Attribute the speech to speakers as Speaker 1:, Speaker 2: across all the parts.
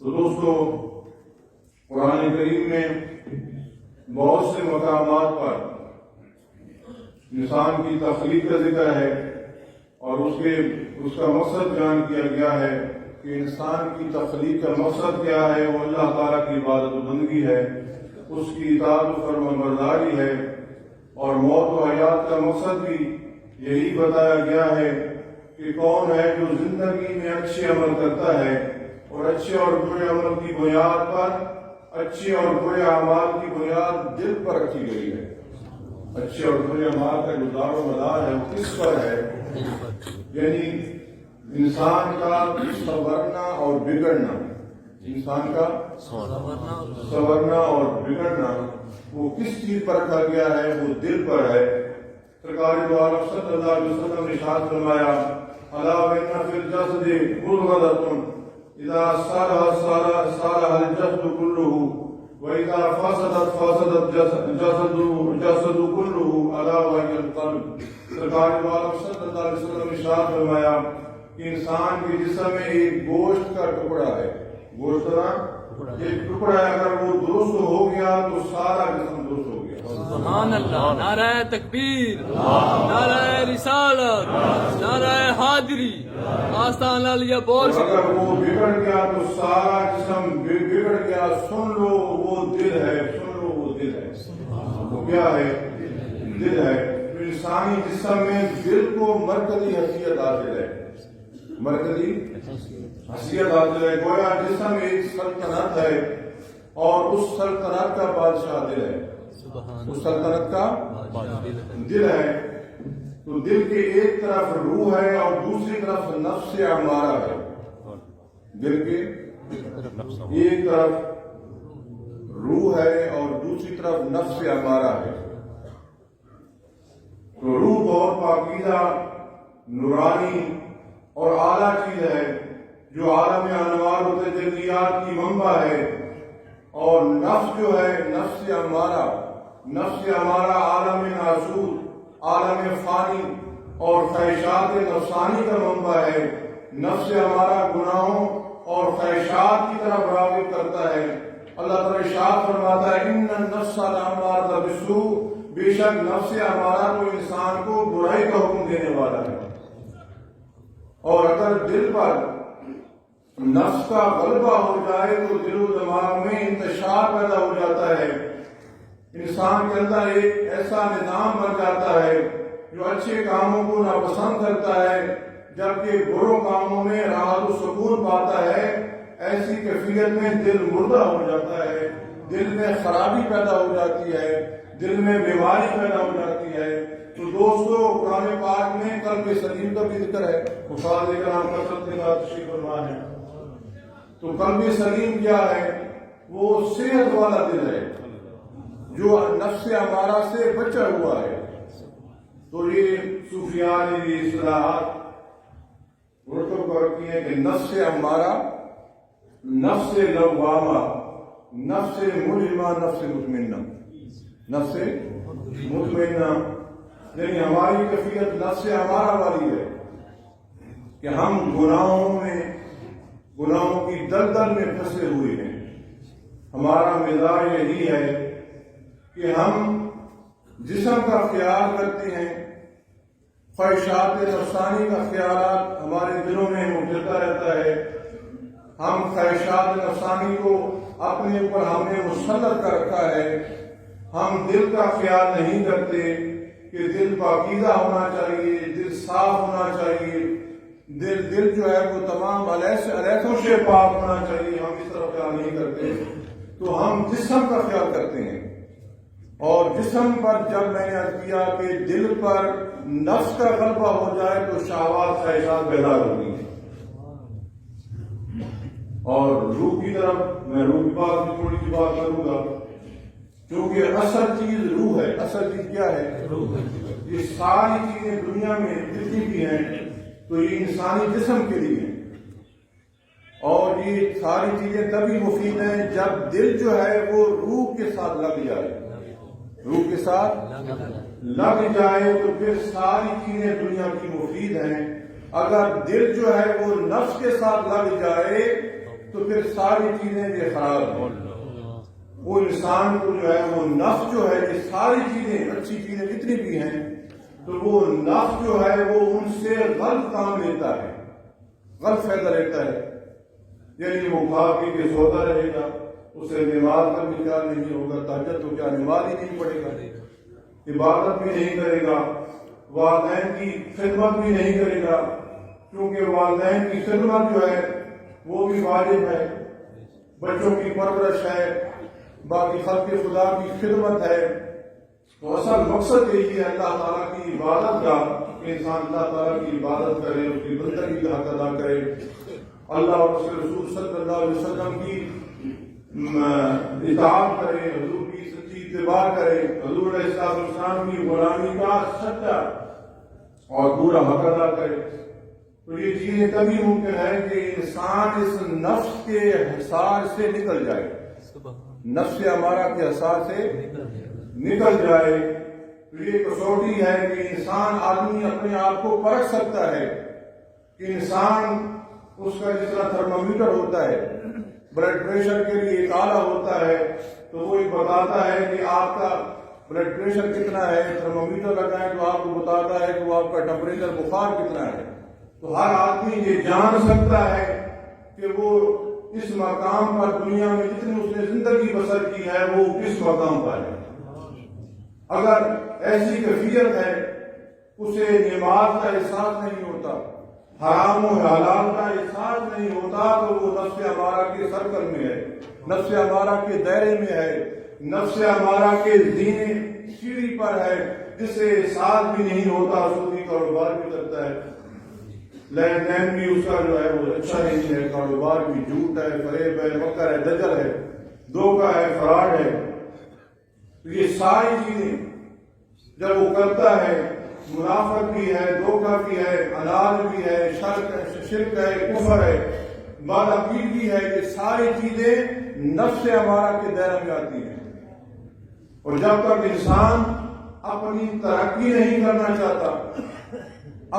Speaker 1: تو دوستو، قرآن کریم میں بہت سے مقامات پر انسان کی تخلیق کا ذکر ہے اور اس کا مقصد بیان کیا گیا ہے کہ انسان کی تخلیق کا مقصد کیا ہے، وہ اللہ تعالیٰ کی عبادت و بندگی ہے، اس کی اطاعت و فرمانبرداری ہے، اور موت و حیات کا مقصد بھی یہی بتایا گیا ہے کہ کون ہے جو زندگی میں اچھے عمل کرتا ہے، اور اچھے اور برے عمل کی بنیاد پر، اچھے اور برے اعمال کی بنیاد دل پر رکھی گئی ہے۔ اچھے اور برے اعمال کا جو دار و مدار ہے وہ کس پر ہے؟ یعنی انسان کا سنورنا اور بگڑنا، انسان کا سنورنا اور بگڑنا وہ کس چیز پر رکھا گیا ہے؟ وہ دل پر ہے۔ سرکار دو عالم صلی اللہ علیہ وسلم نے ارشاد فرمایا، الا وان فی الجسد مضغۃ اذا صلح الجسد كله واذا فسد الجسد كله الا وهي القلب۔ سرکار دو عالم صلی اللہ علیہ وسلم نے ارشاد فرمایا کہ انسان کے جسم میں ایک گوشت کا ٹکڑا ہے، گوشت کا ایک ٹکڑا ہے، اگر وہ درست ہو گیا تو سارا جسم درست ہو گیا۔
Speaker 2: سبحان اللہ، نعرہ تکبیر، نعرہ رسالت، نعرہ حاضری، آستان علیہ بول۔
Speaker 1: اگر وہ بگڑ گیا تو سارا جسم بگڑ گیا۔ سن لو وہ دل ہے، سن لو وہ دل ہے۔ وہ کیا ہے؟ دل ہے۔ انسانی جسم میں دل کو مرکزی حیثیت حاصل ہے، مرکزی حیثیت حاصل ہے۔ گویا جسم ایک سلطنت ہے اور اس سلطنت کا بادشاہ دل ہے، اس سلطنت کا دل ہے۔ تو دل کے ایک طرف روح ہے اور دوسری طرف نفس امارہ ہے۔ دل کے ایک طرف روح ہے اور دوسری طرف نفس امارہ ہے۔ تو روح بہت پاکیزہ، نورانی اور اعلیٰ چیز ہے جو عالم انوار و تجلیات کی منبع ہے، اور نفس جو ہے، نفس امارہ عالم ناسود، عالم فانی اور خواہشات نفسانی کا منبع ہے۔ نفس امارہ گناہوں اور خواہشات کی طرف راغب کرتا ہے۔ اللہ تعالیٰ ارشاد فرماتا ہے، ان النفس لامارۃ بالسوء، بے شک نفس امارہ تو انسان کو برائی کا حکم دینے والا ہے۔ اور اگر دل پر نفس کا غلبہ ہو جائے تو دل و دماغ میں انتشار پیدا ہو جاتا ہے، انسان کے اندر ایک ایسا نظام بن جاتا ہے جو اچھے کاموں کو ناپسند کرتا ہے جبکہ بروں کاموں میں راحت و سکون پاتا ہے۔ ایسی کیفیت میں دل مردہ ہو جاتا ہے، دل میں خرابی پیدا ہو جاتی ہے، دل میں بیماری پیدا ہو جاتی ہے۔ تو دوستو، قرآن پاک میں قلب سلیم کا بھی ذکر ہے، حفاظ کرام کثرت کے ساتھ تشریف فرما ہے۔ تو قلب سلیم کیا ہے؟ وہ صحت والا دل ہے جو نفس امارہ سے بچا ہوا ہے۔ تو یہ صوفیان نے یہ اصطلاحات اردو کو رکھی ہیں کہ نفس امارہ، نفس لوامہ، نفس ملزمہ، نفس مطمئنہ، نفس مطمئنہ۔ یعنی ہماری کیفیت نفس امارہ والی ہے کہ ہم گناہوں کی دلدل میں پھنسے ہوئے ہیں۔ ہمارا مزاج یہی ہے کہ ہم جسم کا خیال کرتے ہیں، خواہشات نفسانی کا خیالات ہمارے دلوں میں اٹھتا رہتا ہے۔ ہم خواہشات نفسانی کو اپنے اوپر ہم نے مسلط کر رکھا ہے۔ ہم دل کا خیال نہیں کرتے کہ دل پاکیزہ ہونا چاہیے، دل صاف ہونا چاہیے، دل جو ہے وہ تمام علیحوں سے پاک ہونا چاہیے۔ ہم اس طرح خیال نہیں کرتے، تو ہم جسم کا خیال کرتے ہیں۔ اور جسم پر جب میں نے عرض کیا کہ دل پر نفس کا غلبہ ہو جائے تو شہوات خواہشات بیدار ہوگی۔ اور روح کی طرف میں روح کی بات میں تھوڑی سی بات کروں گا، کیونکہ اصل چیز روح ہے۔ اصل چیز کیا ہے؟ روح۔ یہ ساری چیزیں دنیا میں جتنی بھی ہیں تو یہ انسانی جسم کے لیے ہیں، اور یہ ساری چیزیں تبھی مفید ہیں جب دل جو ہے وہ روح کے ساتھ لگ جائے۔ روح کے ساتھ لگ جائے تو پھر ساری چیزیں دنیا کی مفید ہیں۔ اگر دل جو ہے وہ نفس کے ساتھ لگ جائے تو پھر ساری چیزیں یہ خراب ہیں۔ وہ انسان کو جو ہے وہ نفس جو ہے یہ ساری چیزیں اچھی چیزیں جتنی بھی ہیں تو وہ نفس جو ہے وہ ان سے غلط کام لیتا ہے، غلط فائدہ لیتا ہے۔ یعنی وہ کھا پی کے سوتا رہے گا، اسے نماز کا بھی خیال نہیں ہوگا، تہجد تو کیا نماز ہی نہیں پڑے گا، عبادت بھی نہیں کرے گا، والدین کی خدمت بھی نہیں کرے گا، کیونکہ والدین کی خدمت جو ہے وہ بھی واجب ہے، بچوں کی پرورش ہے، باقی خلق خدا کی خدمت ہے۔ تو اصل مقصد یہی ہے اللہ تعالیٰ کی عبادت کا کہ انسان اللہ تعالیٰ کی عبادت کرے، اس کی بندگی کا حق ادا کرے، اللہ اور اس کے رسول صلی اللہ علیہ وسلم کی اطاعت کرے، حضور کی سچی اتباع کرے، حضور علیہ السلام کی غلامی کا سچا اور پورا حق ادا کرے۔ تو یہ چیزیں تبھی ممکن ہے کہ انسان اس نفس کے حصار سے نکل جائے، نفس ہمارا کے حصار سے نکل جائے۔ تو یہ کسوٹی ہے کہ انسان آدمی اپنے آپ کو پرکھ سکتا ہے کہ انسان اس کا جس طرح تھرمامیٹر ہوتا ہے، بلڈ پریشر کے لیے ایک آلہ ہوتا ہے تو وہ ایک بتاتا ہے کہ آپ کا بلڈ پریشر کتنا ہے، تھرمامیٹر لگائیں تو آپ کو بتاتا ہے کہ وہ آپ کا ٹیمپریچر بخار کتنا ہے۔ تو ہر آدمی یہ جان سکتا ہے کہ وہ اس مقام پر دنیا میں جتنی اس نے زندگی بسر کی ہے وہ کس مقام پر ہے۔ اگر ایسی کیفیت ہے اسے نماز کا احساس نہیں ہوتا، حرام و حلال کا احساس نہیں ہوتا، تو وہ نفس امارہ کے سرکل میں ہے، نفس امارہ کے دائرے میں ہے، نفس امارہ کے زینے سیڑھی پر ہے، جسے احساس بھی نہیں ہوتا، سودی کاروبار بھی کرتا ہے، لین دین بھی اس کا جو ہے وہ اچھا نہیں ہے، کاروبار بھی جھوٹ ہے، فریب ہے، مکر ہے، دجل ہے، دھوکہ ہے، فراڈ ہے۔ یہ ساری چیزیں جب وہ کرتا ہے، منافق بھی ہے، دھوکہ بھی ہے، اناد بھی ہے، شرک ہے، کفر ہے، بادعقید بھی ہے، یہ ساری چیزیں نفس امارہ کے دائرے میں آتی ہیں۔ اور جب تک انسان اپنی ترقی نہیں کرنا چاہتا،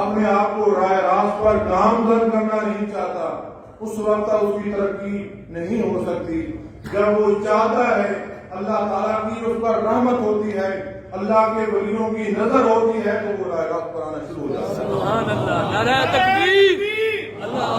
Speaker 1: اپنے آپ کو راہ راست پر گامزن کرنا نہیں چاہتا، اس وقت اس کی ترقی نہیں ہو سکتی۔ جب وہ چاہتا ہے اللہ تعالیٰ کی اس پر رحمت ہوتی ہے، اللہ کے ولیوں کی نظر ہوتی ہے، تو وہ راہ راست پر آنا شروع ہو جاتا ہے۔
Speaker 2: سبحان اللہ، نعرہ تکبیر، اللہ